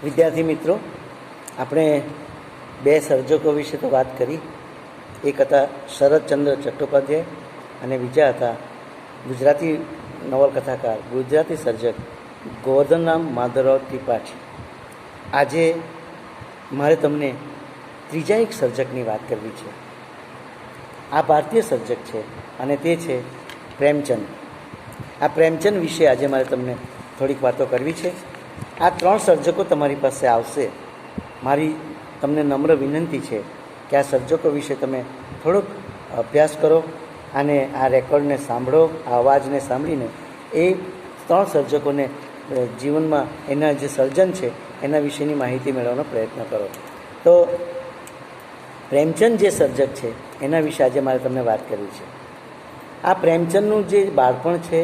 વિદ્યાર્થી મિત્રો, આપણે બે સર્જકો વિશે તો વાત કરી. એક હતા શરદચંદ્ર ચટ્ટોપાધ્યાય અને બીજા હતા ગુજરાતી નવલકથાકાર, ગુજરાતી સર્જક ગોવર્ધનરામ માધવરાવ ત્રિપાઠી. આજે મારે તમને ત્રીજા એક સર્જકની વાત કરવી છે. આ ભારતીય સર્જક છે અને તે છે પ્રેમચંદ. આ પ્રેમચંદ વિશે આજે મારે તમને થોડીક વાતો કરવી છે. આ ત્રણ સર્જકો તમારી પાસે આવશે. મારી તમને નમ્ર વિનંતી છે કે આ સર્જકો વિશે તમે થોડોક અભ્યાસ કરો અને આ રેકોર્ડને સાંભળો. આ અવાજને સાંભળીને એ ત્રણ સર્જકોને જીવનમાં એના જે સર્જન છે એના વિશેની માહિતી મેળવવાનો પ્રયત્ન કરો. તો પ્રેમચંદ જે સર્જક છે એના વિશે આજે મારે તમને વાત કરવી છે. આ પ્રેમચંદનું જે બાળપણ છે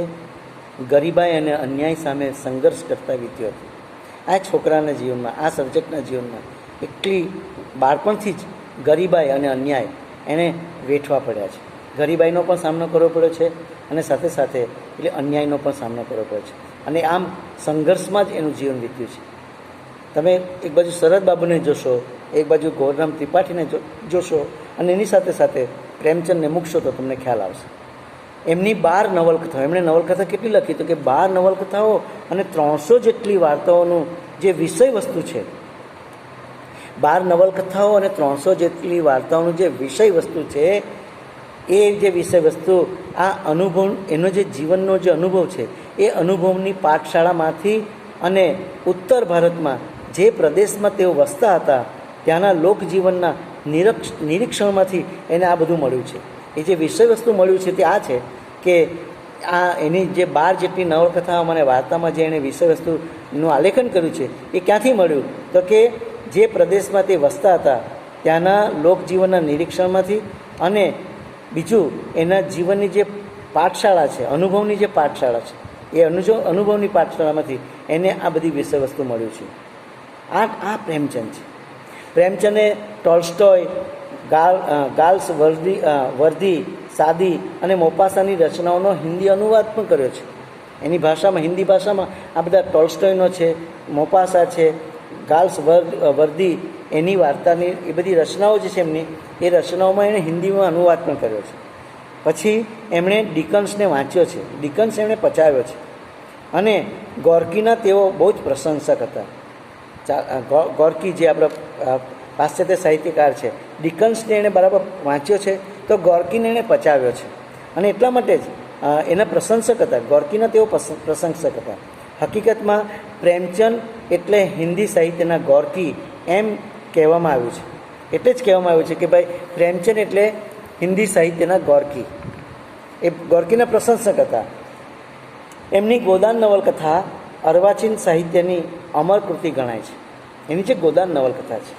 ગરીબાઈ અને અન્યાય સામે સંઘર્ષ કરતા વીત્યું હતું. આ છોકરાના જીવનમાં, આ સર્જકના જીવનમાં એટલી બાળપણથી જ ગરીબાઈ અને અન્યાય એને વેઠવા પડ્યા છે. ગરીબાઈનો પણ સામનો કરવો પડ્યો છે અને સાથે સાથે એટલે અન્યાયનો પણ સામનો કરવો પડ્યો છે. અને આમ સંઘર્ષમાં જ એનું જીવન વીત્યું છે. તમે એક બાજુ શરદ બાબુને જોશો, એક બાજુ ગોવર્ધનરામ ત્રિપાઠીને જોશો અને એની સાથે સાથે પ્રેમચંદને મૂકશો તો તમને ખ્યાલ આવશે. એમની 12 નવલકથાઓ, એમણે નવલકથા કેટલી લખી તો કે 12 નવલકથાઓ અને 300 જેટલી વાર્તાઓનું જે વિષય વસ્તુ છે, 12 નવલકથાઓ અને 300 જેટલી વાર્તાઓનું જે વિષય વસ્તુ છે, એ જે વિષય વસ્તુ આ અનુભવ, એનો જે જીવનનો જે અનુભવ છે એ અનુભવની પાઠશાળામાંથી અને ઉત્તર ભારતમાં જે પ્રદેશમાં તેઓ વસતા હતા ત્યાંના લોકજીવનના નિરીક્ષણમાંથી એને આ બધું મળ્યું છે. એ જે વિષય વસ્તુ મળ્યું છે તે આ છે કે આ એની જે 12 જેટલી નવલકથાઓ અને વાર્તામાં જે એણે વિષય વસ્તુનું આલેખન કર્યું છે એ ક્યાંથી મળ્યું તો કે જે પ્રદેશમાં તે વસતા હતા ત્યાંના લોકજીવનના નિરીક્ષણમાંથી અને બીજું એના જીવનની જે પાઠશાળા છે, અનુભવની જે પાઠશાળા છે, એ અનુભવની પાઠશાળામાંથી એને આ બધી વિષય વસ્તુ મળ્યું છે. આ પ્રેમચંદ છે. પ્રેમચંદે ટોલ્સ્ટોય, ગાલ્સ વર્ધી, સાદી અને મોપાસાની રચનાઓનો હિન્દી અનુવાદ પણ કર્યો છે. એની ભાષામાં, હિન્દી ભાષામાં આ બધા ટોલ્સ્ટોયનો છે, મોપાસા છે, ગાલ્સ વર્ધી, એની વાર્તાની એ બધી રચનાઓ જે છે એમની, એ રચનાઓમાં એણે હિન્દીમાં અનુવાદ પણ કર્યો છે. પછી એમણે ડિકન્સને વાંચ્યો છે. ડિકન્સ એમણે પચાવ્યો છે અને ગોર્કીના તેઓ બહુ જ પ્રશંસક હતા. ગોર્કી જે આપણા પાશ્ચાત્ય સાહિત્યકાર છે, ડિકન્સને એણે બરાબર વાંચ્યો છે તો ગોર્કીને એણે પચાવ્યો છે અને એટલા માટે જ એના પ્રશંસક હતા. ગોર્કીના તેઓ પ્રશંસક હતા. હકીકતમાં પ્રેમચંદ એટલે હિન્દી સાહિત્યના ગોર્કી એમ કહેવામાં આવ્યું છે. એટલે જ કહેવામાં આવ્યું છે કે ભાઈ પ્રેમચંદ એટલે હિન્દી સાહિત્યના ગોર્કી. એ ગોર્કીના પ્રશંસક હતા. એમની ગોદાન નવલકથા અર્વાચીન સાહિત્યની અમર કૃતિ ગણાય છે. એની જે ગોદાન નવલકથા છે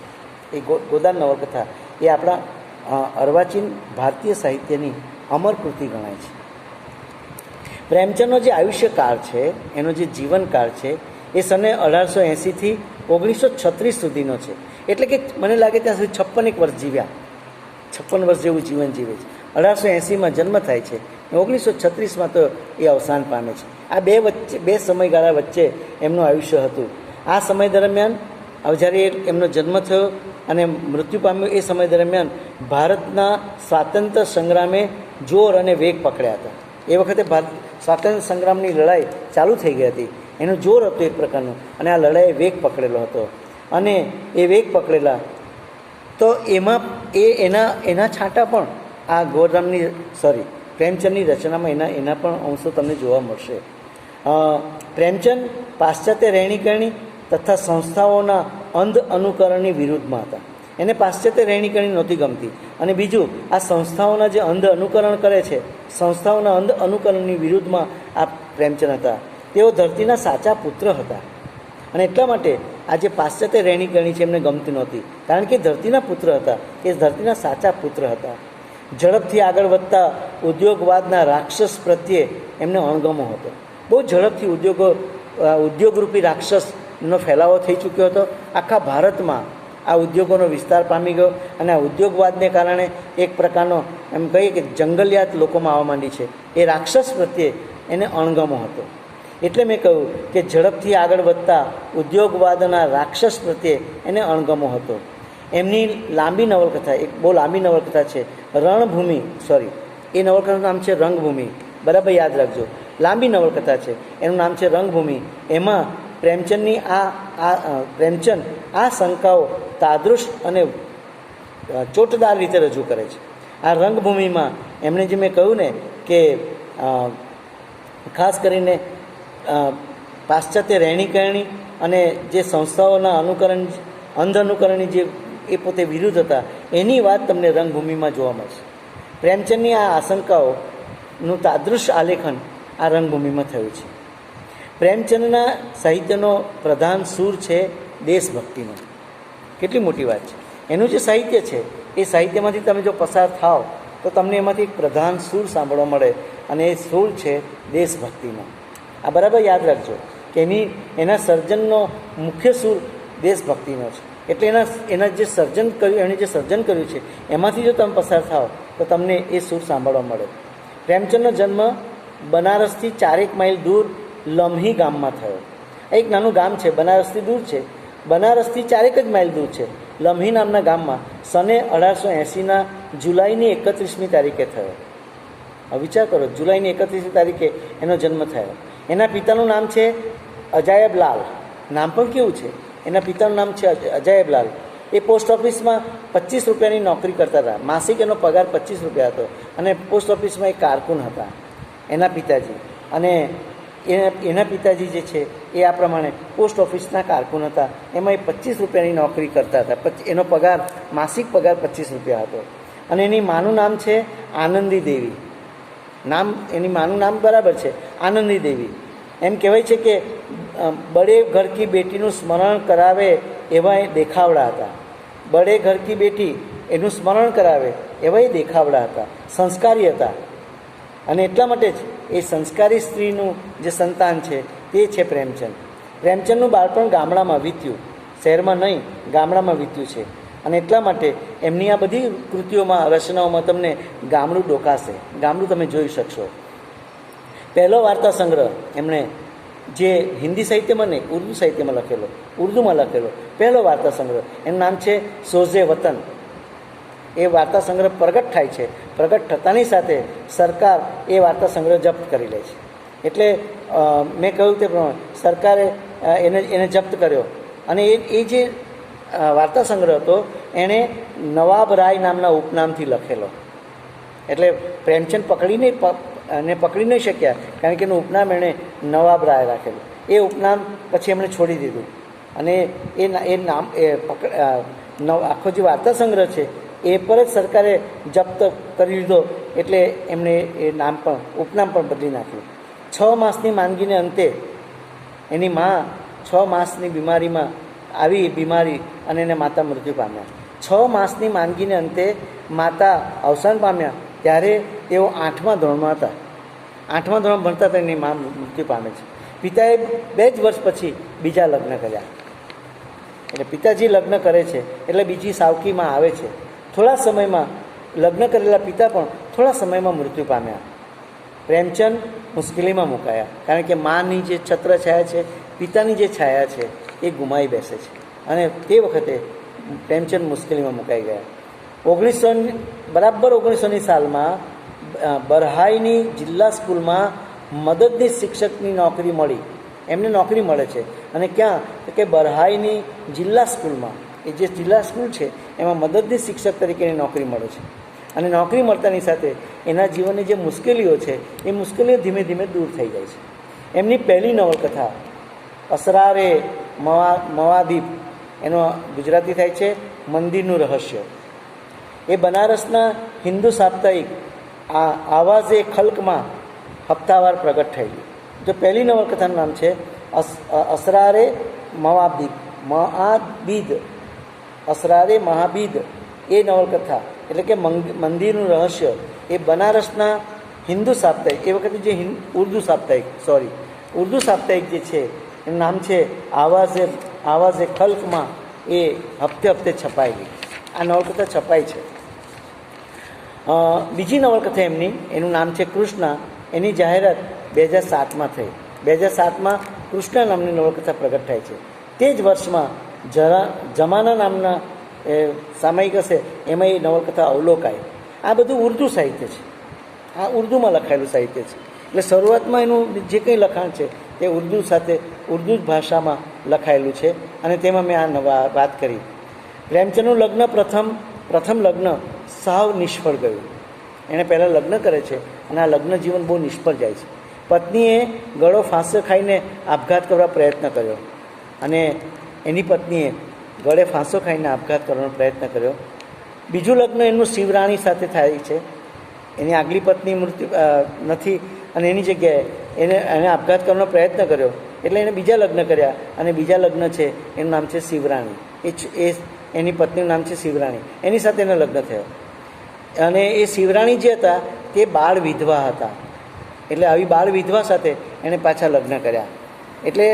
એ ગોદાન નવલકથા એ આપણા અર્વાચીન ભારતીય સાહિત્યની અમર કૃતિ ગણાય છે. પ્રેમચંદનો જે આયુષ્યકાળ છે, એનો જે જીવનકાળ છે એ સને 1880થી 1936 સુધીનો છે. એટલે કે મને લાગે ત્યાં સુધી 56 વર્ષ જીવ્યા. 56 વર્ષ જેવું જીવન જીવે છે. 1880માં જન્મ થાય છે, 1936માં તો એ અવસાન પામે છે. આ બે સમયગાળા વચ્ચે એમનું આયુષ્ય હતું. આ સમય દરમિયાન જ્યારે એમનો જન્મ થયો અને મૃત્યુ પામ્યો એ સમય દરમિયાન ભારતના સ્વાતંત્ર્ય સંગ્રામે જોર અને વેગ પકડ્યા હતા. એ વખતે સ્વાતંત્ર્ય સંગ્રામની લડાઈ ચાલુ થઈ ગઈ હતી. એનું જોર હતું એક પ્રકારનું અને આ લડાઈએ વેગ પકડેલો હતો. અને એ વેગ પકડેલા તો એમાં એના છાંટા પણ આ પ્રેમચંદની રચનામાં એના પણ અંશો તમને જોવા મળશે. પ્રેમચંદ પાશ્ચાત્ય રહેણીકરણી તથા સંસ્થાઓના અંધ અનુકરણની વિરુદ્ધમાં હતા. એને પાશ્ચાત્ય રહેણીકરણી નહોતી ગમતી. અને બીજું, આ સંસ્થાઓના જે અંધ અનુકરણ કરે છે, સંસ્થાઓના અંધ અનુકરણની વિરુદ્ધમાં આ પ્રેમચંદ હતા. તેઓ ધરતીના સાચા પુત્ર હતા અને એટલા માટે આ જે પાશ્ચાત્ય રહેણીકરણી છે એમને ગમતી નહોતી. કારણ કે ધરતીના પુત્ર હતા, એ ધરતીના સાચા પુત્ર હતા. ઝડપથી આગળ વધતા ઉદ્યોગવાદના રાક્ષસ પ્રત્યે એમને અણગમો હતો. બહુ ઝડપથી ઉદ્યોગરૂપી રાક્ષસનો ફેલાવો થઈ ચૂક્યો હતો. આખા ભારતમાં આ ઉદ્યોગોનો વિસ્તાર પામી ગયો અને આ ઉદ્યોગવાદને કારણે એક પ્રકારનો એમ કહીએ કે જંગલિયાત લોકોમાં આવવા માંડી છે. એ રાક્ષસ પ્રત્યે એને અણગમો હતો. એટલે મેં કહ્યું કે ઝડપથી આગળ વધતા ઉદ્યોગવાદના રાક્ષસ પ્રત્યે એને અણગમો હતો. એમની લાંબી નવલકથા, એક બહુ લાંબી નવલકથા છે રણભૂમિ, એ નવલકથાનું નામ છે રંગભૂમિ, બરાબર યાદ રાખજો. લાંબી નવલકથા છે, એનું નામ છે રંગભૂમિ. એમાં પ્રેમચંદ આ શંકાઓ તાદૃશ અને ચોટદાર રીતે રજૂ કરે છે. આ રંગભૂમિમાં એમણે જે મેં કહ્યું ને કે ખાસ કરીને પાશ્ચાત્ય રહેણીકરણી અને જે સંસ્થાઓના અંધ અનુકરણની જે એ પોતે વિરુદ્ધ હતા, એની વાત તમને રંગભૂમિમાં જોવા મળશે. પ્રેમચંદની આ આશંકાઓનું તાદૃશ આલેખન આ રંગભૂમિમાં થયું છે. પ્રેમચંદના સાહિત્યનો પ્રધાન સૂર છે દેશભક્તિનો. કેટલી મોટી વાત છે! એનું જે સાહિત્ય છે એ સાહિત્યમાંથી તમે જો પસાર થાવ તો તમને એમાંથી એક પ્રધાન સૂર સાંભળવા મળે, અને એ સૂર છે દેશભક્તિનો. આ બરાબર યાદ રાખજો કે એના સર્જનનો મુખ્ય સૂર દેશભક્તિનો છે. એટલે એના જે સર્જન કર્યું, એણે જે સર્જન કર્યું છે એમાંથી જો તમે પસાર થાવ તો તમને એ સૂર સાંભળવા મળે. પ્રેમચંદનો જન્મ બનારસથી 4 માઇલ દૂર લમ્હી ગામમાં થયો. એક નાનું ગામ છે, બનારસથી દૂર છે, બનારસથી 4 માઇલ દૂર છે. લમ્હી નામના ગામમાં સને 1880ના જુલાઈની 31મી તારીખે થયો. હવે વિચાર કરો, જુલાઈની 31મી તારીખે એનો જન્મ થયો. એના પિતાનું નામ છે અજાયબલાલ. નામ પણ કેવું છે! એના પિતાનું નામ છે અજાયબલાલ. એ પોસ્ટ ઓફિસમાં 25 રૂપિયાની નોકરી કરતા હતા. માસિક એનો પગાર 25 રૂપિયા હતો, અને પોસ્ટ ઓફિસમાં એક કારકુન હતા એના પિતાજી. અને એના પિતાજી જે છે એ આ પ્રમાણે પોસ્ટ ઓફિસના કારકુન હતા. એમાં એ 25 રૂપિયાની નોકરી કરતા હતા. એનો પગાર, માસિક પગાર 25 રૂપિયા હતો. અને એની માનું નામ છે આનંદી દેવી. એની માનું નામ બરાબર છે, આનંદી દેવી. એમ કહેવાય છે કે બડે ઘર કી બેટીનું સ્મરણ કરાવે એવા એ દેખાવડા હતા. બડે ઘર કી બેટી એનું સ્મરણ કરાવે એવા એ દેખાવડા હતા. સંસ્કારી હતા, અને એટલા માટે જ એ સંસ્કારી સ્ત્રીનું જે સંતાન છે તે છે પ્રેમચંદ. પ્રેમચંદનું બાળપણ ગામડામાં વીત્યું, શહેરમાં નહીં, ગામડામાં વીત્યું છે. અને એટલા માટે એમની આ બધી કૃતિઓમાં, રચનાઓમાં તમને ગામડું ડોકાશે, ગામડું તમે જોઈ શકશો. પહેલો વાર્તા સંગ્રહ એમણે જે હિન્દી સાહિત્યમાં નહીં, ઉર્દુમાં લખેલો પહેલો વાર્તા સંગ્રહ, એનું નામ છે સોઝે વતન. એ વાર્તા સંગ્રહ પ્રગટ થાય છે. પ્રગટ થતાની સાથે સરકાર એ વાર્તા સંગ્રહ જપ્ત કરી લે છે. એટલે મેં કહ્યું તે પ્રમાણે સરકારે એને જપ્ત કર્યો. અને એ જે વાર્તા સંગ્રહ હતો એણે નવાબ રાય નામના ઉપનામથી લખેલો. એટલે પ્રેમચંદ પકડી નહીં શક્યા, કારણ કે એનું ઉપનામ એણે નવાબ રાય રાખેલું. એ ઉપનામ પછી એમણે છોડી દીધું, અને એ નામ આખો જે વાર્તા સંગ્રહ છે એ પર જ સરકારે જપ્ત કરી લીધો. એટલે એમણે એ ઉપનામ પણ બદલી નાખ્યું. 6 માસની માંદગીને અંતે એની મા 6 માસની બીમારી અને એને માતા મૃત્યુ પામ્યા. 6 માસની માંદગીને અંતે માતા અવસાન પામ્યા ત્યારે તેઓ 8મા ધોરણમાં હતા. 8મા ધોરણ ભણતા હતા, એની મા મૃત્યુ પામે છે. પિતાએ 2 જ વર્ષ પછી બીજા લગ્ન કર્યા. એટલે પિતાજી લગ્ન કરે છે એટલે બીજી સાવકીમાં આવે છે. થોડા સમયમાં લગ્ન કરેલા પિતા પણ થોડા સમયમાં મૃત્યુ પામ્યા. પ્રેમચંદ મુશ્કેલીમાં મુકાયા, કારણ કે માની જે છત્ર છાયા છે, પિતાની જે છાયા છે એ ગુમાઈ બેસે છે. અને તે વખતે પ્રેમચંદ મુશ્કેલીમાં મુકાઈ ગયા. 1900ની સાલમાં બરહાઈની જિલ્લા સ્કૂલમાં મદદનીશ શિક્ષકની નોકરી મળી. એમને નોકરી મળે છે, અને ક્યાં તો કે બરહાઈની જિલ્લા સ્કૂલમાં. એ જે જિલ્લા સ્કૂલ છે એમાં મદદનીશ શિક્ષક તરીકેની નોકરી મળે છે. અને નોકરી મળતાની સાથે એના જીવનની જે મુશ્કેલીઓ છે એ મુશ્કેલીઓ ધીમે ધીમે દૂર થઈ જાય છે. એમની પહેલી નવલકથા અસરારે મવાદીબ, એનો ગુજરાતી થાય છે મંદિરનું રહસ્ય. એ બનારસના હિન્દુ સાપ્તાહિક આવાઝે ખલ્કમાં હપ્તાવાર પ્રગટ થયેલી. જો પહેલી નવલકથાનું નામ છે અસરારે મહાબીદ, અસરારે મહાબીદ. એ નવલકથા એટલે કે મંદિરનું રહસ્ય એ બનારસના હિન્દુ સાપ્તાહિક, એ વખતે જે ઉર્દુ સાપ્તાહિક જે છે એનું નામ છે આવાઝે ખલ્કમાં, એ હપ્તે છપાયેલી આ નવલકથા છપાઈ છે. બીજી નવલકથા એમની, એનું નામ છે કૃષ્ણા. એની જાહેરાત 2007માં થઈ. 2007માં કૃષ્ણ નામની નવલકથા પ્રગટ થાય છે. તે જ વર્ષમાં જમાના નામના સામયિક હશે એમાં એ નવલકથા અવલોકાય. આ બધું ઉર્દુ સાહિત્ય છે, આ ઉર્દુમાં લખાયેલું સાહિત્ય છે. એટલે શરૂઆતમાં એનું જે કંઈ લખાણ છે તે ઉર્દુ સાથે ઉર્દુ જ ભાષામાં લખાયેલું છે. અને તેમાં મેં આ વાત કરી. પ્રેમચંદનું લગ્ન પ્રથમ લગ્ન સાવ નિષ્ફળ ગયું. એણે પહેલાં લગ્ન કરે છે અને આ લગ્ન જીવન બહુ નિષ્ફળ જાય છે. પત્નીએ ગળો ફાંસો ખાઈને આપઘાત કરવા પ્રયત્ન કર્યો અને એની પત્નીએ ગળે ફાંસો ખાઈને આપઘાત કરવાનો પ્રયત્ન કર્યો. બીજું લગ્ન એનું શિવરાણી સાથે થાય છે. એની આગલી પત્ની મૃત્યુ નથી અને એની જગ્યાએ એને આપઘાત કરવાનો પ્રયત્ન કર્યો એટલે એણે બીજા લગ્ન કર્યા અને બીજા લગ્ન છે એનું નામ છે શિવરાણી. એ એની પત્નીનું નામ છે શિવરાણી. એની સાથે એના લગ્ન થયો અને એ શિવરાણી જે હતા તે બાળ વિધવા હતા. એટલે આવી બાળ વિધવા સાથે એણે પાછા લગ્ન કર્યા. એટલે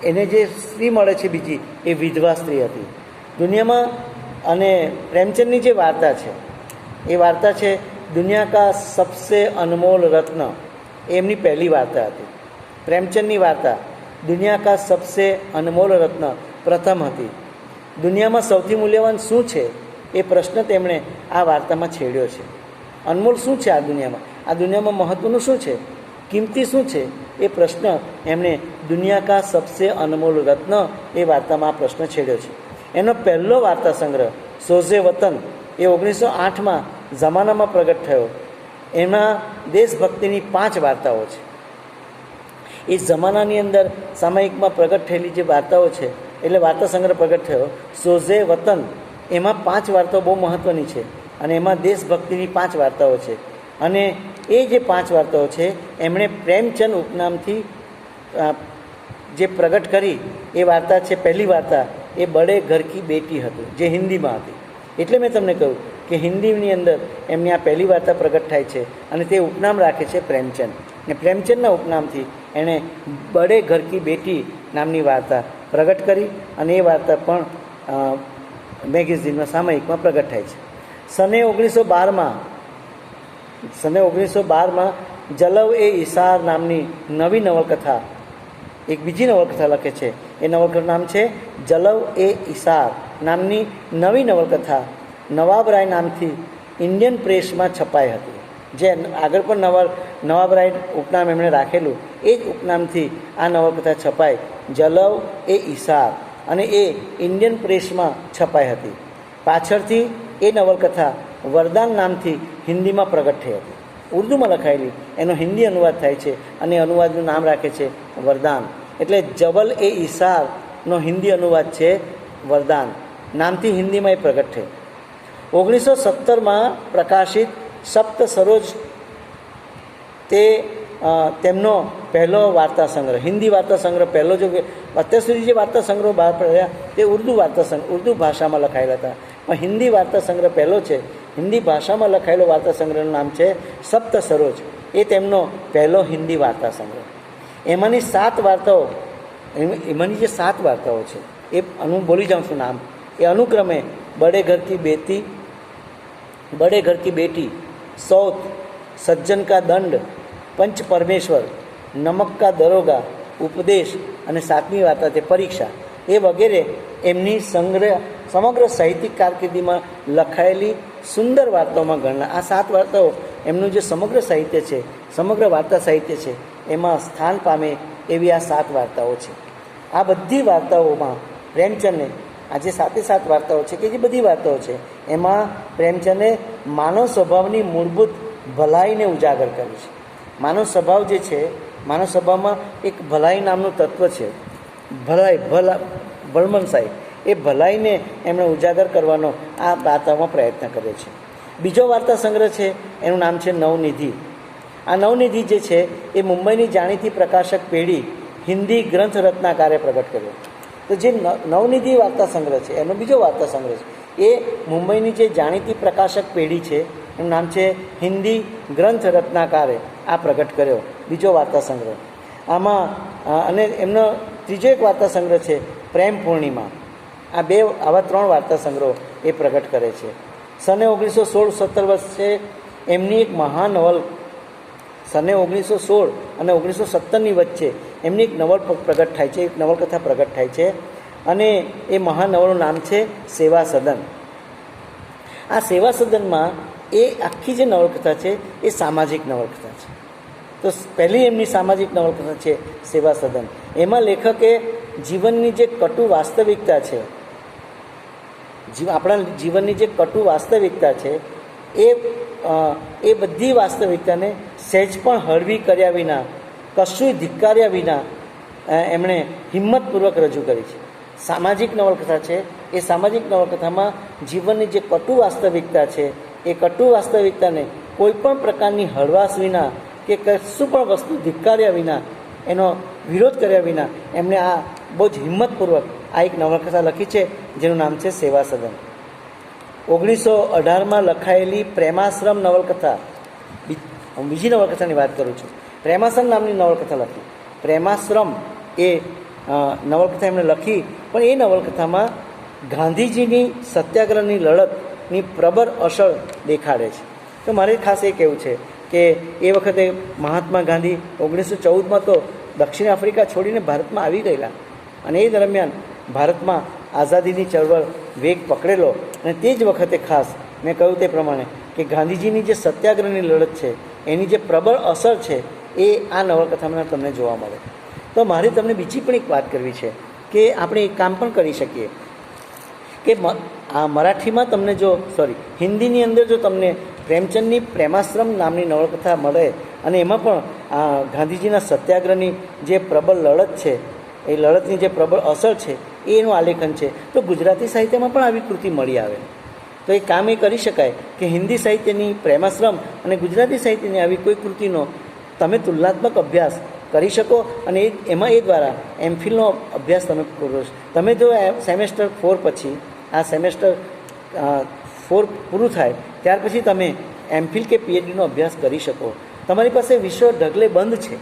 એને જે સ્ત્રી મળે છે બીજી એ વિધવા સ્ત્રી હતી દુનિયામાં. અને પ્રેમચંદની જે વાર્તા છે એ વાર્તા છે દુનિયા કા સબસે અનમોલ રત્ન. એમની પહેલી વાર્તા હતી. પ્રેમચંદની વાર્તા દુનિયા કા સબસે અનમોલ રત્ન પ્રથમ હતી. દુનિયામાં સૌથી મૂલ્યવાન શું છે એ પ્રશ્ન તેમણે આ વાર્તામાં છેડ્યો છે. અનમોલ શું છે આ દુનિયામાં મહત્ત્વનું શું છે, કિંમતી શું છે, એ પ્રશ્ન એમણે દુનિયા કા સબસે અનમોલ રત્ન એ વાર્તામાં આ પ્રશ્ન છેડ્યો છે. એનો પહેલો વાર્તા સંગ્રહ સોઝે વતન એ 1908માં જમાનામાં પ્રગટ થયો. એમાં દેશભક્તિની 5 વાર્તાઓ છે. એ જમાનાની અંદર સામાયિકમાં પ્રગટ થયેલી જે વાર્તાઓ છે એટલે વાર્તા સંગ્રહ પ્રગટ થયો સોઝે વતન. એમાં 5 વાર્તાઓ બહુ મહત્ત્વની છે અને એમાં દેશભક્તિની 5 વાર્તાઓ છે. અને એ જે 5 વાર્તાઓ છે એમણે પ્રેમચંદ ઉપનામથી જે પ્રગટ કરી એ વાર્તા છે. પહેલી વાર્તા એ બડે ઘર કી બેટી હતી જે હિન્દીમાં હતી. એટલે મેં તમને કહ્યું કે હિન્દીની અંદર એમની આ પહેલી વાર્તા પ્રગટ થાય છે અને તે ઉપનામ રાખે છે પ્રેમચંદ. ને પ્રેમચંદના ઉપનામથી એણે બડે ઘર કી બેટી નામની વાર્તા પ્રગટ કરી અને એ વાર્તા પણ મેગેઝિનમાં સામયિકમાં પ્રગટ થાય છે. સને 1912માં જલવ એ ઈસાર નામની નવી નવલકથા, એક બીજી નવલકથા લખે છે. એ નવલકથાનું નામ છે જલવ એ ઈસાર નામની નવી નવલકથા નવાબરાય નામથી ઇન્ડિયન પ્રેસમાં છપાઈ હતી. જે આગળ પણ નવાબરાય ઉપનામ એમણે રાખેલું એ જ ઉપનામથી આ નવલકથા છપાઈ જલવ એ ઈસાર અને એ ઇન્ડિયન પ્રેસમાં છપાઈ હતી. પાછળથી એ નવલકથા વરદાન નામથી હિન્દીમાં પ્રગટ થઈ હતી. ઉર્દુમાં લખાયેલી એનો હિન્દી અનુવાદ થાય છે અને અનુવાદનું નામ રાખે છે વરદાન. એટલે જબલ એ ઈસારનો હિન્દી અનુવાદ છે વરદાન નામથી હિન્દીમાં એ પ્રગટ થઈ. 1917માં પ્રકાશિત સપ્ત સરોજ તે તેમનો પહેલો વાર્તા સંગ્રહ, હિન્દી વાર્તા સંગ્રહ પહેલો. જો અત્યાર સુધી જે વાર્તા સંગ્રહ બહાર પડ્યા તે ઉર્દુ ભાષામાં લખાયેલા હતા, પણ હિન્દી વાર્તા સંગ્રહ પહેલો છે. હિન્દી ભાષામાં લખાયેલો વાર્તા સંગ્રહનું નામ છે સપ્ત સરોજ. એ તેમનો પહેલો હિન્દી વાર્તા સંગ્રહ. એમાંની 7 વાર્તાઓ, એમાંની જે 7 વાર્તાઓ છે એ બોલી જાઉં છું નામ. એ અનુક્રમે બડે ઘર કી બેટી, સૌત, સજ્જન કા દંડ, પંચ પરમેશ્વર, નમક કા દરોગા, ઉપદેશ અને 7મી વાર્તા તે પરીક્ષા. એ વગેરે એમની સમગ્ર સાહિત્યિક કારકિર્દીમાં લખાયેલી સુંદર વાર્તાઓમાં ગણના. આ 7 વાર્તાઓ એમનું જે સમગ્ર સાહિત્ય છે, સમગ્ર વાર્તા સાહિત્ય છે એમાં સ્થાન પામે એવી આ 7 વાર્તાઓ છે. આ બધી વાર્તાઓમાં પ્રેમચંદને આ જે 7 વાર્તાઓ છે કે જે બધી વાર્તાઓ છે એમાં પ્રેમચંદે માનવ સ્વભાવની મૂળભૂત ભલાઈને ઉજાગર કરી છે. માનવ સ્વભાવ જે છે, માનવ સ્વભાવમાં એક ભલાઈ નામનું તત્વ છે. ભળમનસાઈ એ ભલાઈને એમણે ઉજાગર કરવાનો આ વાર્તામાં પ્રયત્ન કર્યો છે. બીજો વાર્તા સંગ્રહ છે એનું નામ છે નવનિધિ. આ નવનિધિ જે છે એ મુંબઈની જાણીતી પ્રકાશક પેઢી હિન્દી ગ્રંથ રત્નાકારે પ્રગટ કર્યો. તો જે નવનિધિ વાર્તા સંગ્રહ છે એનો બીજો વાર્તા સંગ્રહ છે. એ મુંબઈની જે જાણીતી પ્રકાશક પેઢી છે એનું નામ છે હિન્દી ગ્રંથ રત્નાકારે આ પ્રગટ કર્યો, બીજો વાર્તા સંગ્રહ. આમાં અને એમનો ત્રીજો એક વાર્તા સંગ્રહ છે પ્રેમ પૂર્ણિમા. આવા 3 વાર્તા સંગ્રહો એ પ્રગટ કરે છે. સને 1916-17 વર્ષે એમની એક મહાન નવલ સને 1916 અને 1917ની વચ્ચે એમની એક નવલ પ્રગટ થાય છે, એક નવલકથા પ્રગટ થાય છે અને એ મહાનવલનું નામ છે સેવા સદન. આ સેવા સદનમાં એ આખી જે નવલકથા છે એ સામાજિક નવલકથા છે. તો પહેલી એમની સામાજિક નવલકથા છે સેવા સદન. એમાં લેખકે જીવનની જે કટુ વાસ્તવિકતા છે, આપણા જીવનની જે કટુ વાસ્તવિકતા છે એ બધી વાસ્તવિકતાને સહેજ પણ હળવી કર્યા વિના, કશું ધિક્કાર્યા વિના એમણે હિંમતપૂર્વક રજૂ કરી છે. સામાજિક નવલકથા છે. એ સામાજિક નવલકથામાં જીવનની જે કટુ વાસ્તવિકતા છે એ કટુ વાસ્તવિકતાને કોઈ પણ પ્રકારની હળવાશ વિના કે કશું પણ વસ્તુ ધિક્કાર્યા વિના, એનો વિરોધ કર્યા વિના એમણે આ બહુ જ હિંમતપૂર્વક આ એક નવલકથા લખી છે જેનું નામ છે સેવા સદન. 1918માં લખાયેલી પ્રેમાશ્રમ નવલકથા, હું બીજી નવલકથાની વાત કરું છું. પ્રેમાશ્રમ નામની નવલકથા લખી. પ્રેમાશ્રમ એ નવલકથા એમણે લખી, પણ એ નવલકથામાં ગાંધીજીની સત્યાગ્રહની લડતની પ્રબળ અસર દેખાડે છે. તો મારે ખાસ એ કહેવું છે કે એ વખતે મહાત્મા ગાંધી 1914માં તો દક્ષિણ આફ્રિકા છોડીને ભારતમાં આવી ગયેલા અને એ દરમિયાન ભારતમાં આઝાદીની ચળવળ વેગ પકડેલો. અને તે જ વખતે ખાસ મેં કહ્યું તે પ્રમાણે કે ગાંધીજીની જે સત્યાગ્રહની લડત છે એની જે પ્રબળ અસર છે એ આ નવલકથામાં તમને જોવા મળે. તો મારે તમને બીજી પણ એક વાત કરવી છે કે આપણે એક કામ પણ કરી શકીએ કે આ મરાઠીમાં તમને હિન્દીની અંદર જો તમને પ્રેમચંદની પ્રેમાશ્રમ નામની નવલકથા મળે અને એમાં પણ ગાંધીજીના સત્યાગ્રહની જે પ્રબળ લડત છે, એ લડતની જે પ્રબળ અસર છે એનું આલેખન છે, તો ગુજરાતી સાહિત્યમાં પણ આવી કૃતિ મળી આવે. તો એ કામ એ કરી શકાય કે હિન્દી સાહિત્યની પ્રેમાશ્રમ અને ગુજરાતી સાહિત્યની આવી કોઈ કૃતિનો તમે તુલનાત્મક અભ્યાસ કરી શકો અને એમાં એ દ્વારા એમફિલનો અભ્યાસ તમે કરો. તમે જો સેમેસ્ટર 4 પછી આ સેમેસ્ટર 4 પૂરું થાય ત્યાર પછી તમે એમફિલ કે પીએચડીનો અભ્યાસ કરી શકો. તમારી પાસે વિશ્વ ઢગલે બંધ છે.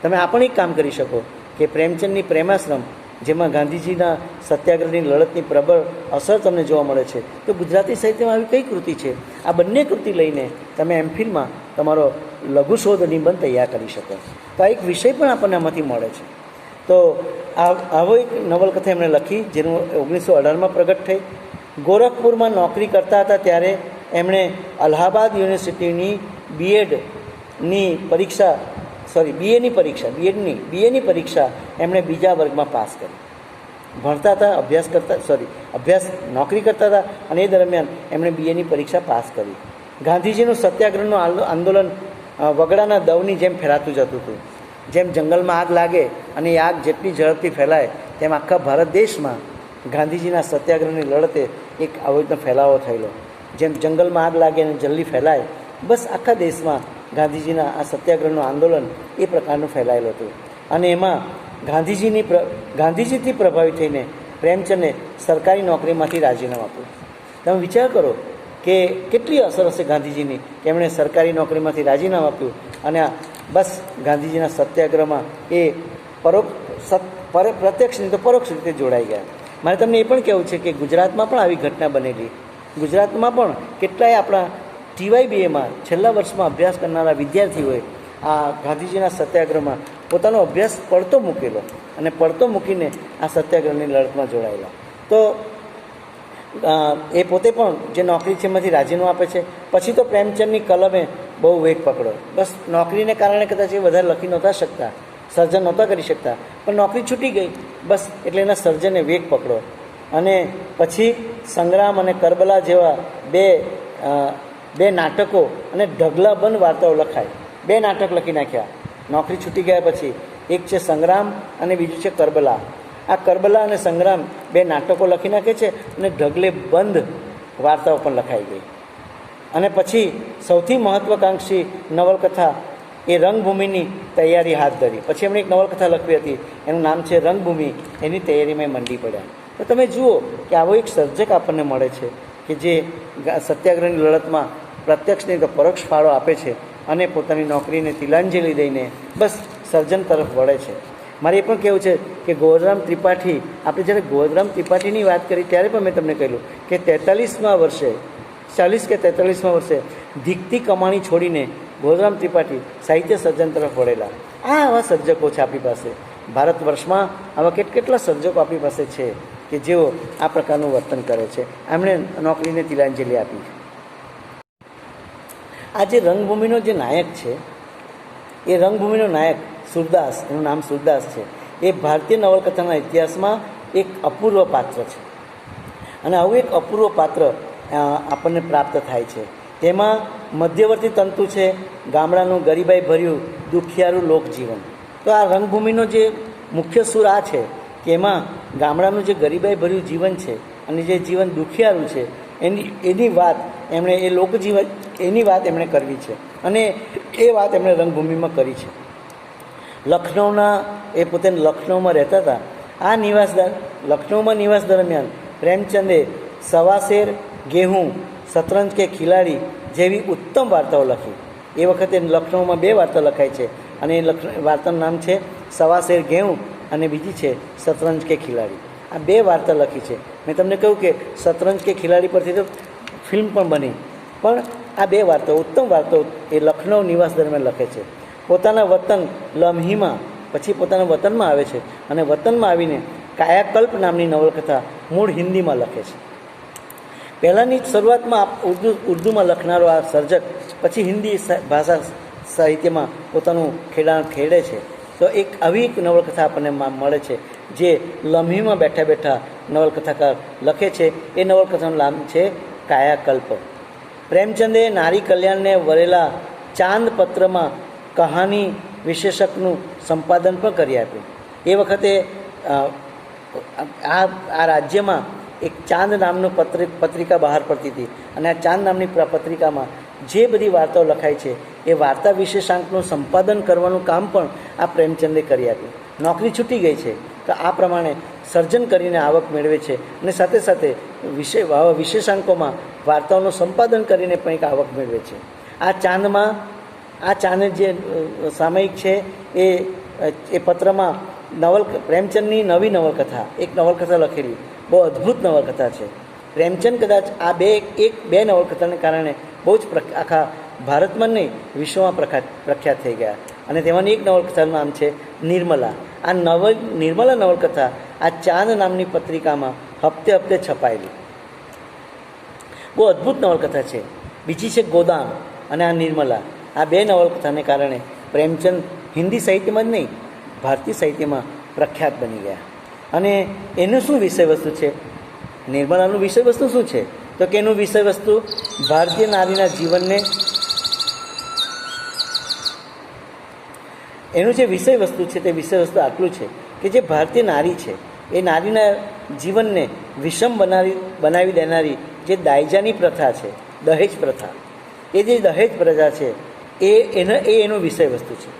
તમે આ પણ એક કામ કરી શકો કે પ્રેમચંદની પ્રેમાશ્રમ, જેમાં ગાંધીજીના સત્યાગ્રહની લડતની પ્રબળ અસર તમને જોવા મળે છે, તો ગુજરાતી સાહિત્યમાં આવી કઈ કૃતિ છે, આ બંને કૃતિ લઈને તમે એમફિલમાં તમારો લઘુશોધ નિબંધ તૈયાર કરી શકો. તો આ એક વિષય પણ આપણને આમાંથી મળે છે. તો આવો એક નવલકથા એમણે લખી જેનું 1918માં પ્રગટ થઈ. ગોરખપુરમાં નોકરી કરતા હતા ત્યારે એમણે અલ્હાબાદ યુનિવર્સિટીની બીએની પરીક્ષા એમણે બીજા વર્ગમાં પાસ કરી. ભણતા હતા, નોકરી કરતા હતા અને એ દરમિયાન એમણે બીએની પરીક્ષા પાસ કરી. ગાંધીજીનું સત્યાગ્રહનું આંદોલન વગડાના દવની જેમ ફેલાતું જતું હતું. જેમ જંગલમાં આગ લાગે અને એ આગ જેટલી ઝડપથી ફેલાય તેમ આખા ભારત દેશમાં ગાંધીજીના સત્યાગ્રહની લડતે એક આવો રીતનો ફેલાવો થયેલો. જેમ જંગલમાં આગ લાગે અને જલ્દી ફેલાય, બસ આખા દેશમાં ગાંધીજીના આ સત્યાગ્રહનું આંદોલન એ પ્રકારનું ફેલાયેલું હતું. અને એમાં ગાંધીજીથી પ્રભાવિત થઈને પ્રેમચંદે સરકારી નોકરીમાંથી રાજીનામું આપ્યું. તમે વિચાર કરો કે કેટલી અસર હશે ગાંધીજીની કે એમણે સરકારી નોકરીમાંથી રાજીનામું આપ્યું અને બસ ગાંધીજીના સત્યાગ્રહમાં એ પ્રત્યક્ષ નહીં તો પરોક્ષ રીતે જોડાઈ ગયા. મારે તમને એ પણ કહેવું છે કે ગુજરાતમાં પણ આવી ઘટના બનેલી. ગુજરાતમાં પણ કેટલાય આપણા TYBAમાં છેલ્લા વર્ષમાં અભ્યાસ કરનારા વિદ્યાર્થીઓએ આ ગાંધીજીના સત્યાગ્રહમાં પોતાનો અભ્યાસ પડતો મૂકેલો અને પડતો મૂકીને આ સત્યાગ્રહની લડતમાં જોડાયેલા. તો એ પોતે પણ જે નોકરી છે એમાંથી રાજીનામું આપે છે. પછી તો પ્રેમચંદની કલમે બહુ વેગ પકડો. બસ નોકરીને કારણે કદાચ એ વધારે લખી નહોતા શકતા, સર્જન નહોતા કરી શકતા, પણ નોકરી છૂટી ગઈ બસ, એટલે એના સર્જને વેગ પકડો. અને પછી સંગ્રામ અને કરબલા જેવા બે નાટકો અને ઢગલાબંધ વાર્તાઓ લખાય. 2 નાટક લખી નાખ્યા નોકરી છૂટી ગયા પછી. એક છે સંગ્રામ અને બીજું છે કરબલા. આ કરબલા અને સંગ્રામ 2 નાટકો લખી નાખે છે અને ઢગલે બંધ વાર્તાઓ પણ લખાઈ ગઈ. અને પછી સૌથી મહત્વાકાંક્ષી નવલકથા એ રંગભૂમિની તૈયારી હાથ ધરી. પછી એમણે એક નવલકથા લખવી હતી, એનું નામ છે રંગભૂમિ. એની તૈયારીમાં મંડી પડ્યા. તો તમે જુઓ કે આવો એક સર્જક આપણને મળે છે કે જે સત્યાગ્રહની લડતમાં પ્રત્યક્ષ નહીં તો પરોક્ષ ફાળો આપે છે અને પોતાની નોકરીને તિલાંજલિ દઈને બસ સર્જન તરફ વળે છે. મારે એ પણ કહેવું છે કે ગોવર્ધનરામ ત્રિપાઠી, આપણે જ્યારે ગોવર્ધનરામ ત્રિપાઠીની વાત કરી ત્યારે પણ મેં તમને કહ્યું કે 43મા વર્ષે 40 કે 43મા વર્ષે ધીકતી કમાણી છોડીને ગોરામ ત્રિપાઠી સાહિત્ય સર્જન તરફ વળેલા. આવા સર્જકો છે આપણી પાસે. ભારત વર્ષમાં આવા કેટલા સર્જકો આપણી પાસે છે કે જેઓ આ પ્રકારનું વર્તન કરે છે. એમણે નોકરીને તિલાંજલિ આપી. આ જે રંગભૂમિનો જે નાયક છે, એ રંગભૂમિનો નાયક સૂરદાસ, એનું નામ સૂરદાસ છે. એ ભારતીય નવલકથાના ઇતિહાસમાં એક અપૂર્વ પાત્ર છે. અને આવું એક અપૂર્વ પાત્ર આપણને પ્રાપ્ત થાય છે. તેમાં મધ્યવર્તી તંતુ છે ગામડાનું ગરીબાઈ ભર્યું દુખિયારું લોકજીવન. તો આ રંગભૂમિનો જે મુખ્ય સૂર આ છે કે એમાં ગામડાનું જે ગરીબાઈ ભર્યું જીવન છે અને જે જીવન દુખિયારું છે એની વાત એમણે, એ લોકજીવન એની વાત એમણે કરવી છે. અને એ વાત એમણે રંગભૂમિમાં કરી છે. લખનૌના, એ પોતે લખનૌમાં રહેતા હતા. આ લખનૌમાં નિવાસ દરમિયાન પ્રેમચંદે સવાશેર, ગેહું, શતરંજ કે ખિલાડી જેવી ઉત્તમ વાર્તાઓ લખી. એ વખતે લખનૌમાં 2 વાર્તા લખાય છે અને એ વાર્તાનું નામ છે સવાશેર ગેહું અને બીજી છે શતરંજ કે ખિલાડી. આ 2 વાર્તા લખી છે. મેં તમને કહ્યું કે શતરંજ કે ખિલાડી પરથી તો ફિલ્મ પણ બની, પણ આ 2 વાર્તાઓ, ઉત્તમ વાર્તાઓ એ લખનૌ નિવાસ દરમિયાન લખે છે. પોતાના વતન લમ્હીમાં, પછી પોતાના વતનમાં આવે છે અને વતનમાં આવીને કાયાકલ્પ નામની નવલકથા મૂળ હિન્દીમાં લખે છે. પહેલાંની શરૂઆતમાં ઉર્દૂમાં લખનારો આ સર્જક પછી હિન્દી ભાષા સાહિત્યમાં પોતાનું ખેડાણ ખેડે છે. તો એક આવી એક નવલકથા આપણને મળે છે જે લમ્હીમાં બેઠા બેઠા નવલકથાકાર લખે છે. એ નવલકથાનું નામ છે કાયાકલ્પ. પ્રેમચંદે નારી કલ્યાણને વરેલા ચાંદ પત્રમાં કહાની વિશેષકનું સંપાદન પણ કરી આપ્યું. એ વખતે આ રાજ્યમાં એક ચાંદ નામનું પત્રિકા બહાર પડતી હતી અને આ ચાંદ નામની પત્રિકામાં જે બધી વાર્તાઓ લખાય છે એ વાર્તા વિશેષાંકનું સંપાદન કરવાનું કામ પણ આ પ્રેમચંદે કરી આપ્યું. નોકરી છૂટી ગઈ છે તો આ પ્રમાણે સર્જન કરીને આવક મેળવે છે અને સાથે સાથે વિશેષાંકોમાં વાર્તાઓનું સંપાદન કરીને પણ એક આવક મેળવે છે. આ ચાંદ જે સામયિક છે એ પત્રમાં પ્રેમચંદની નવી નવલકથા, એક નવલકથા લખેલી, બહુ અદ્ભુત નવલકથા છે. પ્રેમચંદ કદાચ આ બે નવલકથાને કારણે બહુ જ આખા ભારતમાં નહીં વિશ્વમાં પ્રખ્યાત થઈ ગયા. અને તેમાંની એક નવલકથાનું નામ છે નિર્મલા. આ નિર્મલા નવલકથા આ ચાંદ નામની પત્રિકામાં હપ્તે હપ્તે છપાયેલી બહુ અદ્ભુત નવલકથા છે. બીજી છે ગોદામ અને આ નિર્મલા. આ 2 નવલકથાને કારણે પ્રેમચંદ હિન્દી સાહિત્યમાં જ નહીં ભારતીય સાહિત્યમાં પ્રખ્યાત બની ગયા. અને એનું શું વિષય વસ્તુ છે? નિર્મલાનું વિષય વસ્તુ શું છે? તો કે એનું વિષય વસ્તુ ભારતીય નારીના જીવનને, એનું જે વિષય વસ્તુ છે તે વિષય વસ્તુ આટલું છે કે જે ભારતીય નારી છે એ નારીના જીવનને વિષમ બનાવી દેનારી જે દાયજાની પ્રથા છે, દહેજ પ્રથા, એ જે દહેજ પ્રથા છે એનો વિષય વસ્તુ છે.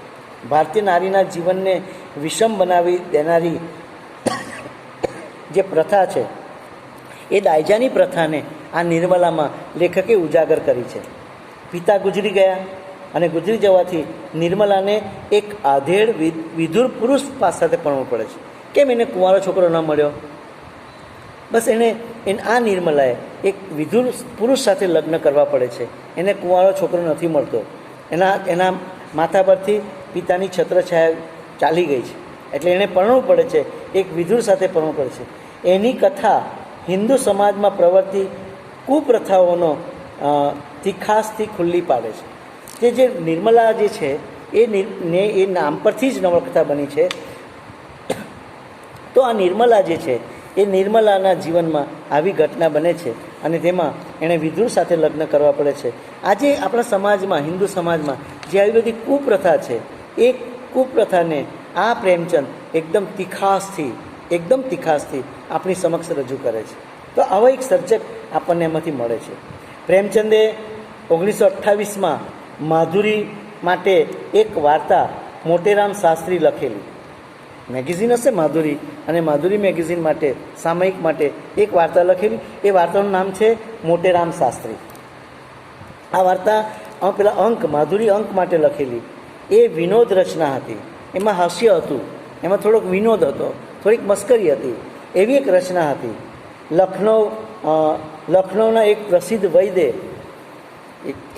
ભારતીય નારીના જીવનને વિષમ બનાવી દેનારી જે પ્રથા છે એ દાયજાની પ્રથાને આ નિર્મલામાં લેખકે ઉજાગર કરી છે. પિતા ગુજરી ગયા અને ગુજરી જવાથી નિર્મલાને એક આધેડ વિધુર પુરુષ સાથે પરણવું પડે છે. કેમ? એને કુંવારો છોકરો ન મળ્યો. બસ એને આ નિર્મલાએ એક વિધુર પુરુષ સાથે લગ્ન કરવા પડે છે. એને કુંવારો છોકરો નથી મળતો. એના માથા પરથી પિતાની છત્રછાયા ચાલી ગઈ છે એટલે એણે પરણવું પડે છે, એક વિધુર સાથે પરણવું પડે છે. એની કથા હિન્દુ સમાજમાં પ્રવર્તી કુપ્રથાઓનો તીખાસથી ખુલ્લી પાડે છે. જે નિર્મલા જે છે એ નામ પરથી જ નવલકથા બની છે. તો આ નિર્મલા જે છે એ નિર્મલાના જીવનમાં આવી ઘટના બને છે અને તેમાં એણે વિધુર સાથે લગ્ન કરવા પડે છે. આજે આપણા સમાજમાં, હિન્દુ સમાજમાં જે આવી બધી કુપ્રથા છે એ કુપ્રથાને આ પ્રેમચંદ એકદમ તીખાસથી આપણી સમક્ષ રજૂ કરે છે. તો આવો એક સર્જક આપણને એમાંથી મળે છે. પ્રેમચંદે 1928માં માધુરી માટે એક વાર્તા મોટેરામ શાસ્ત્રી લખેલી. મેગેઝિન હશે માધુરી, અને માધુરી મેગેઝિન માટે, સામયિક માટે એક વાર્તા લખેલી. એ વાર્તાનું નામ છે મોટેરામ શાસ્ત્રી. આ વાર્તા પેલા માધુરી અંક માટે લખેલી. એ વિનોદ રચના હતી. એમાં હાસ્ય હતું, એમાં થોડોક વિનોદ હતો, થોડીક મસ્કરી હતી, એવી એક રચના હતી. લખનૌના એક પ્રસિદ્ધ વૈદ્ય,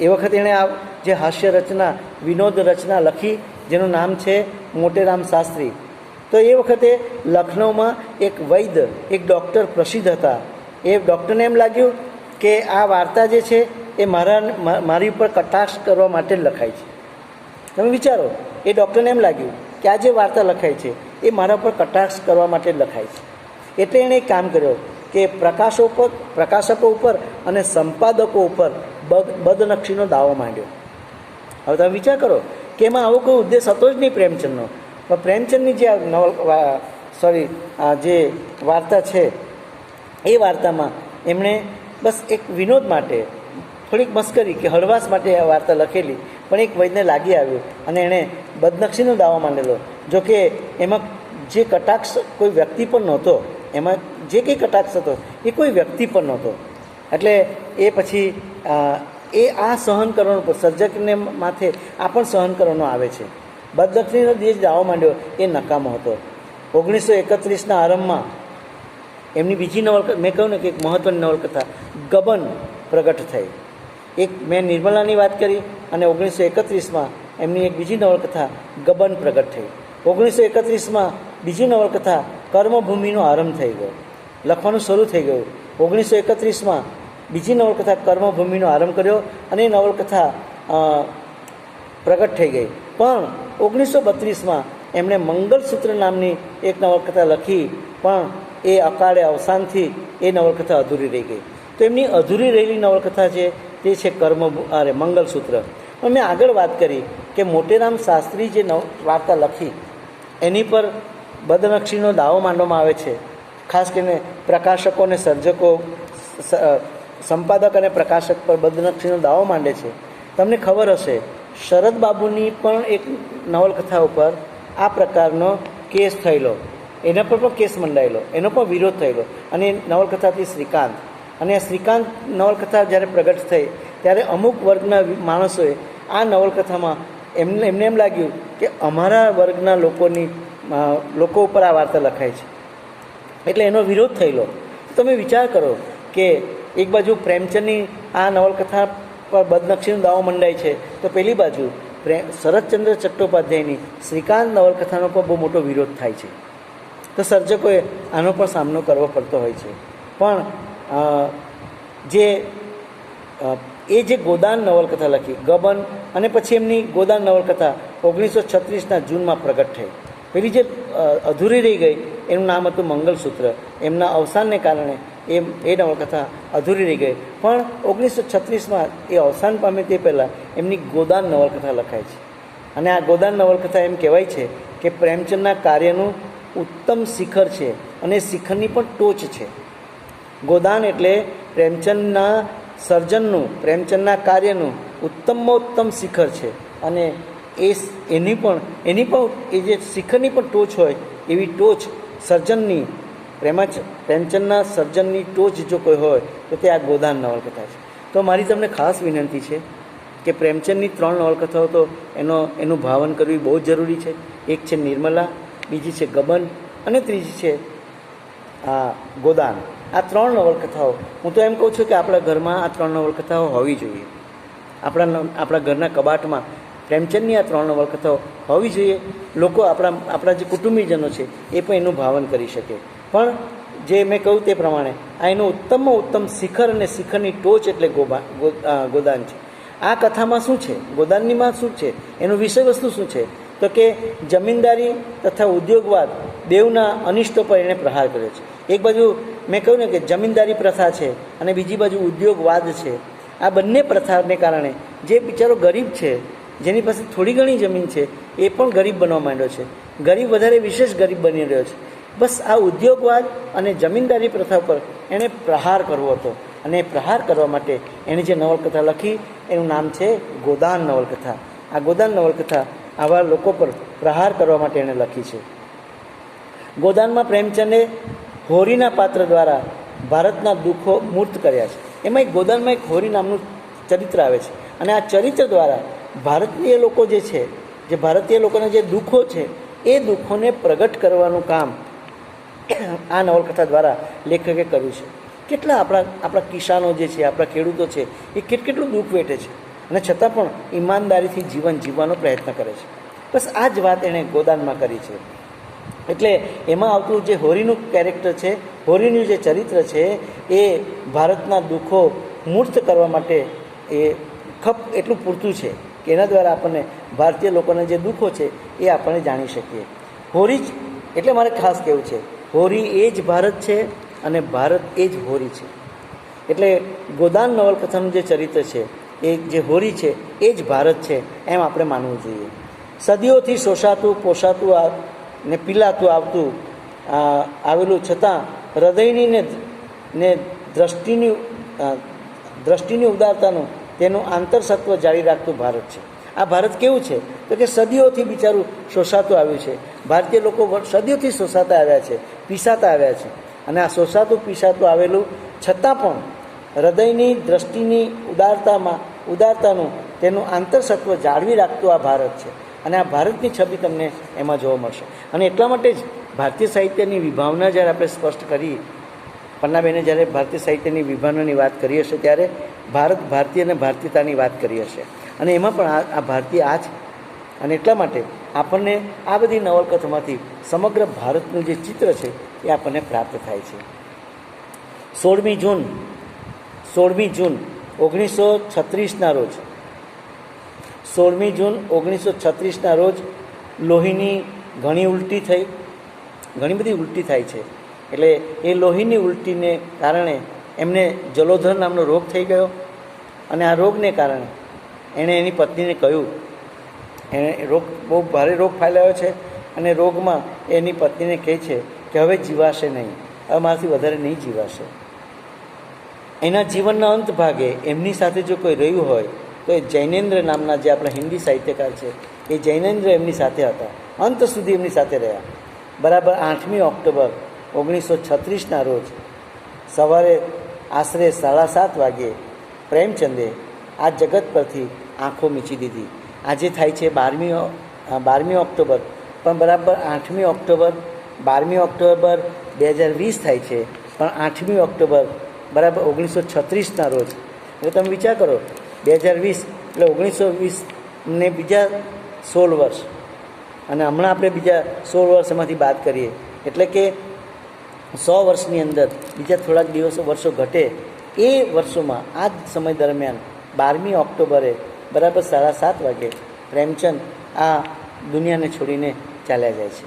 એ વખતે એણે જે હાસ્ય રચના, વિનોદ રચના લખી, જેનું નામ છે મોટેરામ શાસ્ત્રી. તો એ વખતે લખનૌમાં એક વૈદ્ય, એક ડૉક્ટર પ્રસિદ્ધ હતા. એ ડૉક્ટરને એમ લાગ્યું કે આ વાર્તા જે છે એ મારી ઉપર કટાક્ષ કરવા માટે જ લખાય છે. તમે વિચારો, એ ડૉક્ટરને એમ લાગ્યું કે આ જે વાર્તા લખાય છે એ મારા ઉપર કટાક્ષ કરવા માટે જ લખાય છે. એટલે એણે એક કામ કર્યો કે પ્રકાશકો ઉપર અને સંપાદકો ઉપર બદનક્ષીનો દાવો માંડ્યો. હવે તમે વિચાર કરો કે એમાં આવો કોઈ ઉદ્દેશ હતો જ નહીં પ્રેમચંદનો. પણ પ્રેમચંદની જે જે વાર્તા છે એ વાર્તામાં એમણે બસ એક વિનોદ માટે, થોડીક મસ્કરી કે હળવાશ માટે આ વાર્તા લખેલી, પણ એક વૈદ્યને લાગી આવ્યું અને એણે બદનક્ષીનો દાવો માંડેલો. જોકે એમાં જે કટાક્ષ કોઈ વ્યક્તિ પર નહોતો, એમાં જે કંઈ કટાક્ષ હતો એ કોઈ વ્યક્તિ પર નહોતો. એટલે એ પછી આ સહન કરવાનું, સર્જકને માથે આ પણ સહન કરવાનો આવે છે. બદનક્ષીનો જે દાવો માંડ્યો એ નકામો હતો. 1931ના આરંભમાં એમની બીજી નવલકથા, મેં કહ્યું ને કે એક મહત્ત્વની નવલકથા ગબન પ્રગટ થઈ. એક મેં નિર્મલાની વાત કરી અને 1931માં એમની એક બીજી નવલકથા ગબન પ્રગટ થઈ. 1931માં બીજી નવલકથા કર્મભૂમિનો આરંભ થઈ ગયો, લખવાનું શરૂ થઈ ગયું. 1931માં બીજી નવલકથા કર્મભૂમિનો આરંભ કર્યો અને એ નવલકથા પ્રગટ થઈ ગઈ. પણ 1932માં એમણે મંગલસૂત્ર નામની એક નવલકથા લખી, પણ એ અકાળે અવસાનથી એ નવલકથા અધૂરી રહી ગઈ. તો એમની અધૂરી રહેલી નવલકથા છે તે છે મંગલસૂત્ર. પણ મેં આગળ વાત કરી કે મોટેરામ શાસ્ત્રી જે વાર્તા લખી એની પર બદનક્ષીનો દાવો માંડવામાં આવે છે. ખાસ કરીને પ્રકાશકો અને સર્જકો, સંપાદક અને પ્રકાશક પર બદનક્ષીનો દાવો માંડે છે. તમને ખબર હશે, શરદ બાબુની પણ એક નવલકથા ઉપર આ પ્રકારનો કેસ થયેલો, એના પર પણ કેસ મંડાયેલો, એનો પણ વિરોધ થયેલો. અને નવલકથા હતી શ્રીકાંત. અને શ્રીકાંત નવલકથા જ્યારે પ્રગટ થઈ ત્યારે અમુક વર્ગના માણસોએ આ નવલકથામાં એમને એમ લાગ્યું કે અમારા વર્ગના લોકો ઉપર આ વાર્તા લખાય છે, એટલે એનો વિરોધ થયેલો. તમે વિચાર કરો કે એક બાજુ પ્રેમચંદની આ નવલકથા પર બદનક્ષીનો દાવો મંડાય છે, તો પેલી બાજુ શરદચંદ્ર ચટ્ટોપાધ્યાયની શ્રીકાંત નવલકથાનો પણ બહુ મોટો વિરોધ થાય છે. તો સર્જકોએ આનો પણ સામનો કરવો પડતો હોય છે. પણ જે ગોદાન નવલકથા લખી ગબન, અને પછી એમની ગોદાન નવલકથા 1936ના જૂનમાં પ્રગટ થઈ. પેલી જે અધૂરી રહી ગઈ એનું નામ હતું મંગલસૂત્ર. એમના અવસાનને કારણે એ નવલકથા અધૂરી રહી ગઈ. પણ 1936માં એ અવસાન પામે તે પહેલાં એમની ગોદાન નવલકથા લખાય છે. અને આ ગોદાન નવલકથા એમ કહેવાય છે કે પ્રેમચંદના કાર્યનું ઉત્તમ શિખર છે અને શિખરની પણ ટોચ છે. ગોદાન એટલે પ્રેમચંદના સર્જનનું, પ્રેમચંદના કાર્યનું ઉત્તમમાં ઉત્તમ શિખર છે. અને એની પણ એ જે શિખરની પણ ટોચ હોય એવી ટોચ સર્જનની, પ્રેમચંદના સર્જનની ટોચ જો કોઈ હોય તો તે આ ગોદાન નવલકથા છે. તો મારી તમને ખાસ વિનંતી છે કે પ્રેમચંદની 3 નવલકથાઓ તો એનું ભાવન કરવી બહુ જ જરૂરી છે. એક છે નિર્મલા, બીજી છે ગબન અને ત્રીજી છે આ ગોદાન. આ 3 નવલકથાઓ હું તો એમ કહું છું કે આપણા ઘરમાં આ 3 નવલકથાઓ હોવી જોઈએ. આપણા ઘરના કબાટમાં પ્રેમચંદની આ 3 નવલકથાઓ હોવી જોઈએ. લોકો આપણા જે કુટુંબીજનો છે એ પણ એનું ભાવન કરી શકે. પણ જે મેં કહ્યું તે પ્રમાણે આ એનું ઉત્તમમાં ઉત્તમ શિખર અને શિખરની ટોચ એટલે ગોદાન છે. આ કથામાં શું છે, ગોદાનનીમાં શું છે, એનું વિષય વસ્તુ શું છે, તો કે જમીનદારી તથા ઉદ્યોગવાદ બેઉના અનિષ્ટો પર એણે પ્રહાર કર્યો છે. એક બાજુ મેં કહ્યું ને કે જમીનદારી પ્રથા છે અને બીજી બાજુ ઉદ્યોગવાદ છે. આ બંને પ્રથાને કારણે જે બિચારો ગરીબ છે, જેની પાસે થોડી ઘણી જમીન છે, એ પણ ગરીબ બનવા માંડ્યો છે. ગરીબ વધારે વિશેષ ગરીબ બની રહ્યો છે. બસ આ ઉદ્યોગવાદ અને જમીનદારી પ્રથા પર એણે પ્રહાર કરવો હતો. અને પ્રહાર કરવા માટે એણે જે નવલકથા લખી એનું નામ છે ગોદાન નવલકથા. આ ગોદાન નવલકથા આવા લોકો પર પ્રહાર કરવા માટે એણે લખી છે. ગોદાનમાં પ્રેમચંદે હોરીના પાત્ર દ્વારા ભારતના દુઃખો મૂર્ત કર્યા છે. એમાં ગોદાનમાં એક હોરી નામનું ચરિત્ર આવે છે. અને આ ચરિત્ર દ્વારા ભારતીય લોકો જે છે, જે ભારતીય લોકોના જે દુઃખો છે એ દુઃખોને પ્રગટ કરવાનું કામ આ નવલકથા દ્વારા લેખકે કર્યું છે. કેટલા આપણા કિસાનો જે છે, આપણા ખેડૂતો છે, એ કેટલું દુઃખ વેઠે છે. અને છતાં પણ ઈમાનદારીથી જીવન જીવવાનો પ્રયત્ન કરે છે. બસ આ જ વાત એણે ગોદાનમાં કરી છે. એટલે એમાં આવતું જે હોરીનું કેરેક્ટર છે, હોરીનું જે ચરિત્ર છે, એ ભારતના દુઃખો મૂર્ત કરવા માટે એ એટલું પૂરતું છે કે એના દ્વારા આપણને ભારતીય લોકોના જે દુઃખો છે એ આપણને જાણી શકીએ. હોરી જ એટલે મારે ખાસ કહેવું છે, હોરી એ જ ભારત છે અને ભારત એ જ હોરી છે. એટલે ગોદાન નવલકથાનું જે ચરિત્ર છે, એ જે હોરી છે એ જ ભારત છે એમ આપણે માનવું જોઈએ. સદીઓથી શોષાતું, પોષાતું ને પીલાતું આવતું આવેલું છતાં હૃદયની ને દ્રષ્ટિની ઉદારતાનું તેનું આંતરસત્વ જાળી રાખતું ભારત છે. આ ભારત કેવું છે તો કે સદીઓથી બિચારું શોષાતું આવ્યું છે. ભારતીય લોકો સદીઓથી શોષાતા આવ્યા છે, પીસાતા આવ્યા છે. અને આ શોષાતું પીસાતું આવેલું છતાં પણ હૃદયની દ્રષ્ટિની ઉદારતાનું તેનું આંતરસત્વ જાળવી રાખતું આ ભારત છે. અને આ ભારતની છબી તમને એમાં જોવા મળશે. અને એટલા માટે જ ભારતીય સાહિત્યની વિભાવના જ્યારે આપણે સ્પષ્ટ કરી, પન્નાબેને જ્યારે ભારતીય સાહિત્યની વિભાવનાની વાત કરી હશે ત્યારે ભારતીય અને ભારતીયતાની વાત કરી હશે. અને એમાં પણ આ ભારતીય આ જ. અને એટલા માટે આપણને આ બધી નવલકથામાંથી સમગ્ર ભારતનું જે ચિત્ર છે એ આપણને પ્રાપ્ત થાય છે. 16મી જૂન 1936ના રોજ 16મી જૂન 1936ના રોજ લોહીની ઘણી બધી ઉલટી થાય છે. એટલે એ લોહીની ઉલટીને કારણે એમને જલોધર નામનો રોગ થઈ ગયો. અને આ રોગને કારણે એણે એની પત્નીને કહ્યું, એને બહુ ભારે રોગ ફેલાયો છે અને રોગમાં એની પત્નીને કહે છે કે હવે જીવાશે નહીં, હવે મારાથી વધારે નહીં જીવાશે. એના જીવનના અંત ભાગે એમની સાથે જો કોઈ રહ્યું હોય તો એ જૈનેન્દ્ર નામના જે આપણા હિન્દી સાહિત્યકાર છે, એ જૈનેન્દ્ર એમની સાથે હતા, અંત સુધી એમની સાથે રહ્યા. બરાબર 8મી ઓક્ટોબર 1936ના રોજ સવારે આશરે 7:30 વાગ્યે પ્રેમચંદે આ જગત પરથી આંખો મીચી દીધી. આજે થાય છે 12મી ઓક્ટોબર, પણ બરાબર 8મી ઓક્ટોબર 12મી ઓક્ટોબર 2020 થાય છે, પણ 8મી ઓક્ટોબર બરાબર 1936ના રોજ. એટલે તમે વિચાર કરો, 2020 એટલે 1920 ને બીજા 16 વર્ષ, અને હમણાં આપણે બીજા 16 વર્ષ એમાંથી બાદ કરીએ એટલે કે 100 વર્ષની અંદર બીજા થોડાક વર્ષો ઘટે. એ વર્ષોમાં આ જ સમય દરમિયાન 12મી ઓક્ટોબરે બરાબર 7:30 વાગે પ્રેમચંદ આ દુનિયાને છોડીને ચાલ્યા જાય છે.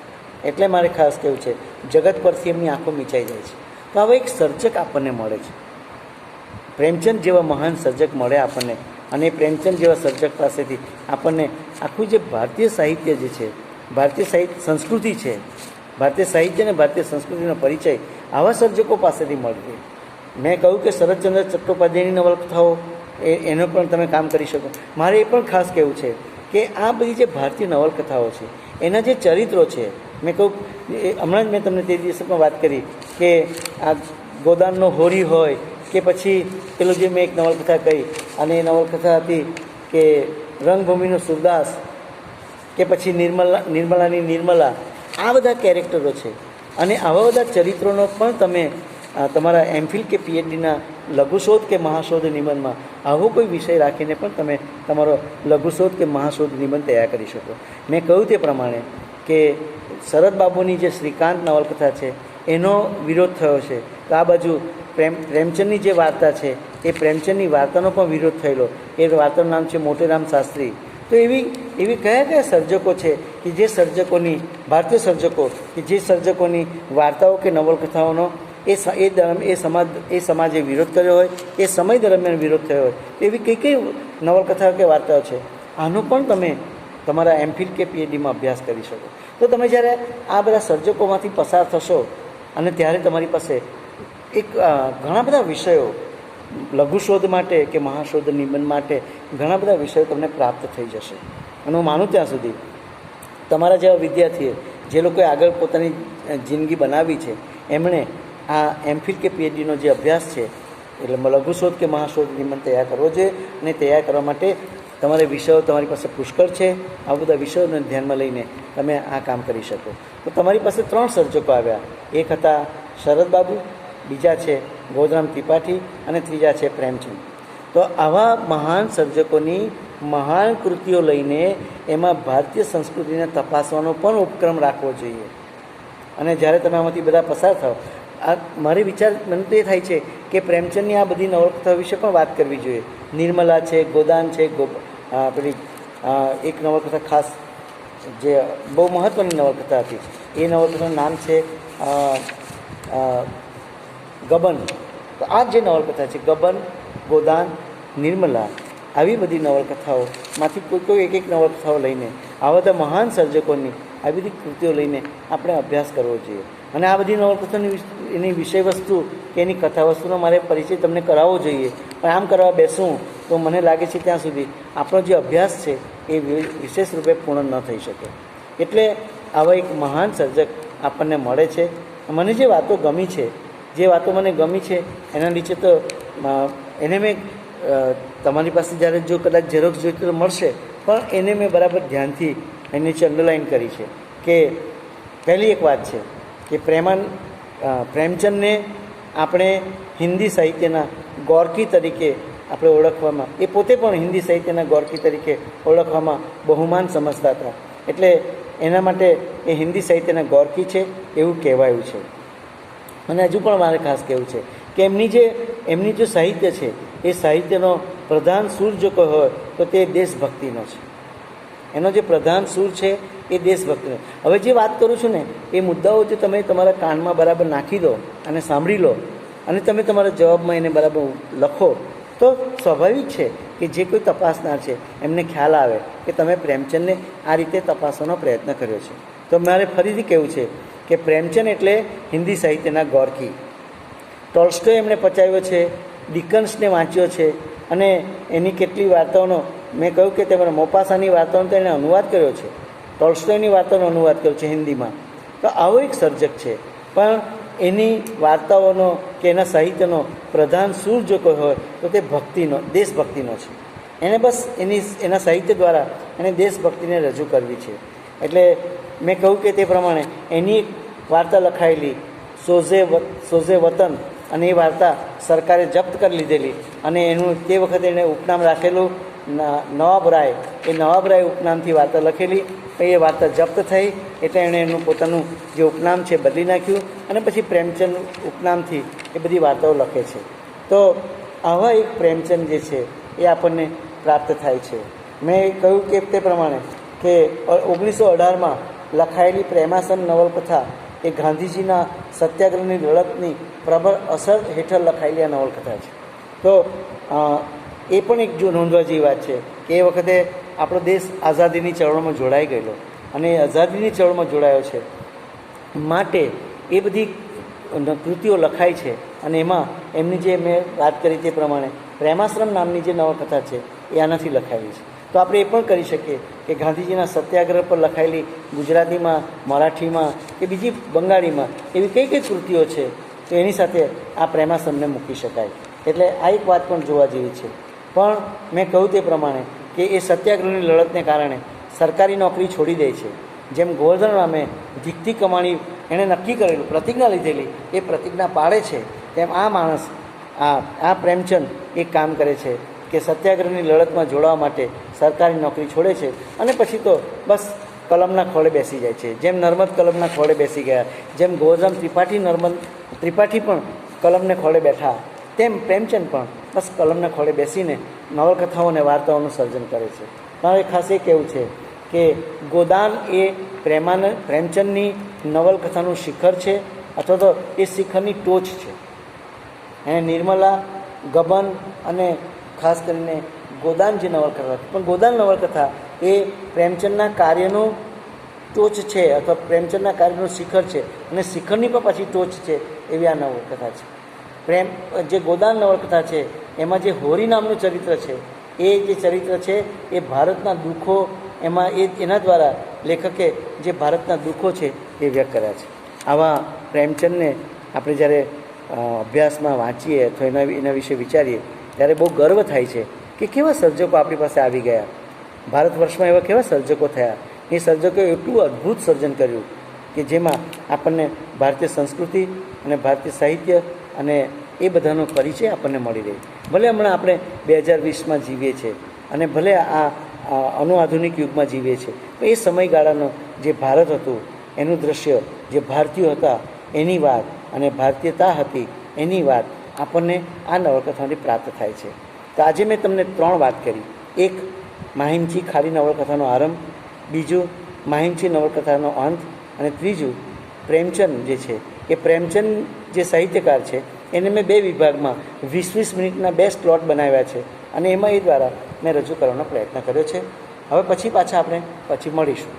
એટલે મારે ખાસ કહેવું છે, જગત પરથી એમની આંખો મીચાઈ જાય છે. તો હવે એક સર્જક આપણને મળે છે, પ્રેમચંદ જેવા મહાન સર્જક મળે આપણને. અને પ્રેમચંદ જેવા સર્જક પાસેથી આપણને આખું જે ભારતીય સાહિત્ય જે છે, ભારતીય સંસ્કૃતિ છે, ભારતીય સાહિત્ય અને ભારતીય સંસ્કૃતિનો પરિચય આવા સર્જકો પાસેથી મળશે. મેં કહ્યું કે શરદચંદ્ર ચટ્ટોપાધ્યાયની નવલકથાઓ એનો પણ તમે કામ કરી શકો. મારે એ પણ ખાસ કહેવું છે કે આ બધી જે ભારતીય નવલકથાઓ છે એના જે ચરિત્રો છે, મેં કહું હમણાં જ મેં તમને તે દિવસે પણ વાત કરી કે આ ગોદાનનો હોરી હોય કે પછી પેલું જે મેં એક નવલકથા કહી, અને એ નવલકથા હતી કે રંગભૂમિનો સુરદાસ, કે પછી નિર્મલાની નિર્મલા. આ બધા કેરેક્ટરો છે. અને આવા બધા ચરિત્રોનો પણ તમે તમારા એમફિલ કે પીએચડીના લઘુશોધ કે મહાશોધ નિબંધમાં આવો કોઈ વિષય રાખીને પણ તમે તમારો લઘુશોધ કે મહાશોધ નિબંધ તૈયાર કરી શકો. મેં કહ્યું તે પ્રમાણે કે શરદબાબુની જે શ્રીકાંત નવલકથા છે એનો વિરોધ થયો છે, તો આ બાજુ પ્રેમચંદની જે વાર્તા છે એ પ્રેમચંદની વાર્તાનો પણ વિરોધ થયેલો. એ વાર્તાનું નામ છે મોટેરામ શાસ્ત્રી. તો એવી કયા સર્જકો છે કે જે સર્જકોની ભારતીય સર્જકો કે જે સર્જકોની વાર્તાઓ કે નવલકથાઓનો એ સમાજે વિરોધ કર્યો હોય, એ સમય દરમિયાન વિરોધ થયો હોય, એવી કઈ નવલકથાઓ કે વાર્તાઓ છે. આનો પણ તમે તમારા એમફિલ કે પીએચડીમાં અભ્યાસ કરી શકો. તો તમે જ્યારે આ બધા સર્જકોમાંથી પસાર થશો અને ત્યારે તમારી પાસે એક ઘણા બધા વિષયો લઘુશોધ માટે કે મહાશોધ નિબંધ માટે ઘણા બધા વિષયો તમને પ્રાપ્ત થઈ જશે. અને હું માનું ત્યાં સુધી તમારા જેવા વિદ્યાર્થીઓ જે લોકોએ આગળ પોતાની જિંદગી બનાવી છે એમણે આ એમફિલ કે પીએચડીનો જે અભ્યાસ છે એટલે લઘુશોધ કે મહાશોધ નિબંધ તૈયાર કરવો જોઈએ. અને તૈયાર કરવા માટે તમારે વિષયો તમારી પાસે પુષ્કળ છે. આ બધા વિષયોને ધ્યાનમાં લઈને તમે આ કામ કરી શકો. તો તમારી પાસે 3 સર્જકો આવ્યા. એક હતા શરદબાબુ, બીજા છે ગોધરામ ત્રિપાઠી અને ત્રીજા છે પ્રેમચંદ. તો આવા મહાન સર્જકોની મહાન કૃતિઓ લઈને એમાં ભારતીય સંસ્કૃતિને તપાસવાનો પણ ઉપક્રમ રાખવો જોઈએ. અને જ્યારે તમે આમાંથી બધા પસાર થાઓ, આ મારે વિચાર મને તો એ થાય છે કે પ્રેમચંદની આ બધી નવલકથા વિશે પણ વાત કરવી જોઈએ. નિર્મલા છે, ગોદાન છે, પેલી એક નવલકથા ખાસ જે બહુ મહત્ત્વની નવલકથા હતી, એ નવલકથાનું નામ છે ગબન. તો આ જે નવલકથા છે, ગબન, ગોદાન, નિર્મલા, આવી બધી નવલકથાઓમાંથી કોઈ એક એક નવલકથાઓ લઈને આવા બધા મહાન સર્જકોની આવી બધી કૃતિઓ લઈને આપણે અભ્યાસ કરવો જોઈએ. અને આ બધી નવલકથાની એની વિષય વસ્તુ કે એની કથા વસ્તુનો મારે પરિચય તમને કરાવવો જોઈએ. પણ આમ કરવા બેસું તો મને લાગે છે ત્યાં સુધી આપણો જે અભ્યાસ છે એ વિશેષ રૂપે પૂર્ણ ન થઈ શકે. એટલે આવા એક મહાન સર્જક આપણને મળે છે. મને જે વાતો ગમી છે, જે વાતો મને ગમી છે એના નીચે તો એને મેં તમારી પાસે જ્યારે જો કદાચ ઝેરોક્ષ જોઈતી તો મળશે, પણ એને મેં બરાબર ધ્યાનથી એની નીચે અંડરલાઇન કરી છે. કે પહેલી એક વાત છે કે પ્રેમચંદને આપણે હિન્દી સાહિત્યના ગોર્કી તરીકે આપણે ઓળખવામાં, એ પોતે પણ હિન્દી સાહિત્યના ગોર્કી તરીકે ઓળખવામાં બહુમાન સમજતા હતા. એટલે એના માટે એ હિન્દી સાહિત્યના ગોર્કી છે એવું કહેવાયું છે. અને હજુ પણ મારે ખાસ કહેવું છે કે એમની જે સાહિત્ય છે એ સાહિત્યનો પ્રધાન સૂર જો કોઈ હોય તો તે દેશભક્તિનો છે. એનો જે પ્રધાન સૂર છે એ દેશભક્તિનો. હવે જે વાત કરું છું ને એ મુદ્દાઓ જો તમે તમારા કાનમાં બરાબર નાખી દો અને સાંભળી લો અને તમે તમારા જવાબમાં એને બરાબર લખો તો સ્વાભાવિક છે કે જે કોઈ તપાસનાર છે એમને ખ્યાલ આવે કે તમે પ્રેમચંદને આ રીતે તપાસવાનો પ્રયત્ન કર્યો છે. તો મારે ફરીથી કહેવું છે કે પ્રેમચંદ એટલે હિન્દી સાહિત્યના ગોર્કી. ટોલ્સ્ટોય એમણે પચાવ્યો છે, ડિકન્સને વાંચ્યો છે અને એની કેટલી વાર્તાઓનો મેં કહ્યું કે તેમણે મોપાસાની વાર્તાઓનો તો એણે અનુવાદ કર્યો છે, ટોલ્સ્ટોયની વાર્તાઓનો અનુવાદ કર્યો છે હિન્દીમાં. તો આવો એક સર્જક છે, પણ એની વાર્તાઓનો કે એના સાહિત્યનો પ્રધાન સૂર જો કોઈ હોય તો તે ભક્તિનો, દેશભક્તિનો છે. એણે બસ એના સાહિત્ય દ્વારા એણે દેશભક્તિને રજૂ કરવી છે. એટલે મેં કહ્યું કે તે પ્રમાણે એની એક વાર્તા લખાયેલી સોઝે વતન, અને એ વાર્તા સરકારે જપ્ત કરી લીધેલી અને એનું તે વખતે એણે ઉપનામ રાખેલું નવાબ રાય. એ નવાબ રાય ઉપનામથી વાર્તા લખેલી. એ વાર્તા જપ્ત થઈ એટલે એણે એનું પોતાનું જે ઉપનામ છે બદલી નાખ્યું અને પછી પ્રેમચંદ ઉપનામથી એ બધી વાર્તાઓ લખે છે. તો આવા એક પ્રેમચંદ જે છે એ આપણને પ્રાપ્ત થાય છે. મેં કહ્યું કે તે પ્રમાણે કે 1918માં લખાયેલી પ્રેમાસન નવલકથા એ ગાંધીજીના સત્યાગ્રહની લડતની પ્રબળ અસર હેઠળ લખાયેલી આ નવલકથા છે. તો એ પણ એક જો નોંધવા જેવી વાત છે કે એ વખતે આપણો દેશ આઝાદીની ચળવળમાં જોડાઈ ગયેલો અને આઝાદીની ચળવળમાં જોડાયો છે માટે એ બધી કૃતિઓ લખાઈ છે. અને એમાં એમની જે મેં વાત કરી તે પ્રમાણે પ્રેમાશ્રમ નામની જે નવલકથા છે એ આનાથી લખાયેલી છે. તો આપણે એ પણ કરી શકીએ કે ગાંધીજીના સત્યાગ્રહ પર લખાયેલી ગુજરાતીમાં, મરાઠીમાં કે બીજી બંગાળીમાં એવી કઈ કઈ કૃતિઓ છે તો એની સાથે આ પ્રેમાશ્રમને મૂકી શકાય. એટલે આ એક વાત પણ જોવા જેવી છે. પણ મેં કહ્યું તે પ્રમાણે કે એ સત્યાગ્રહની લડતને કારણે સરકારી નોકરી છોડી દે છે. જેમ ગોવર્ધન રામે ધીકતી કમાણી એણે નક્કી કરેલું, પ્રતિજ્ઞા લીધેલી, એ પ્રતિજ્ઞા પાળે છે, તેમ આ માણસ આ પ્રેમચંદ એક કામ કરે છે કે સત્યાગ્રહની લડતમાં જોડાવા માટે સરકારી નોકરી છોડે છે અને પછી તો બસ કલમના ખોળે બેસી જાય છે. જેમ નર્મદ કલમના ખોળે બેસી ગયા, જેમ ગોવર્ધન ત્રિપાઠી પણ કલમને ખોળે બેઠા, તેમ પ્રેમચંદ પણ બસ કલમના ખોળે બેસીને નવલકથાઓ અને વાર્તાઓનું સર્જન કરે છે. મારે ખાસ એ કહેવું છે કે ગોદાન એ પ્રેમચંદની નવલકથાનું શિખર છે અથવા તો એ શિખરની ટોચ છે. એને નિર્મલા, ગબન અને ખાસ કરીને ગોદાન જે નવલકથા, પણ ગોદાન નવલકથા એ પ્રેમચંદના કાર્યનું ટોચ છે અથવા પ્રેમચંદના કાર્યનું શિખર છે અને શિખરની પણ પાછી ટોચ છે એવી આ નવલકથા છે. જે ગોદાન નવલકથા છે એમાં જે હોરી નામનું ચરિત્ર છે એ જે ચરિત્ર છે એ ભારતના દુઃખો, એમાં એના દ્વારા લેખકે જે ભારતના દુઃખો છે એ વ્યક્ત કર્યા છે. આવા પ્રેમચંદને આપણે જ્યારે અભ્યાસમાં વાંચીએ અથવા એના વિશે વિચારીએ ત્યારે બહુ ગર્વ થાય છે કે કેવા સર્જકો આપણી પાસે આવી ગયા. ભારત વર્ષમાં એવા કેવા સર્જકો થયા. એ સર્જકોએ એટલું અદ્ભુત સર્જન કર્યું કે જેમાં આપણને ભારતીય સંસ્કૃતિ અને ભારતીય સાહિત્ય અને એ બધાનો પરિચય આપણને મળી રહે. ભલે હમણાં આપણે 2020માં જીવીએ છીએ અને ભલે આ અનુઆધુનિક યુગમાં જીવીએ છીએ, તો એ સમયગાળાનો જે ભારત હતું એનું દૃશ્ય, જે ભારતીયો હતા એની વાત અને ભારતીયતા હતી એની વાત આપણને આ નવલકથામાંથી પ્રાપ્ત થાય છે. તો આજે મેં તમને 3 વાત કરી. એક, માહિમજી ખાલી નવલકથાનો આરંભ, બીજું માહિમજી નવલકથાનો અંત, અને ત્રીજું પ્રેમચંદ જે છે એ પ્રેમચંદ જે સાહિત્યકાર છે એને મેં 2 વિભાગમાં 20-20 મિનિટના 2 સ્લોટ બનાવ્યા છે અને એમાં એ દ્વારા મેં રજૂ કરવાનો પ્રયત્ન કર્યો છે. હવે પાછા આપણે મળીશું.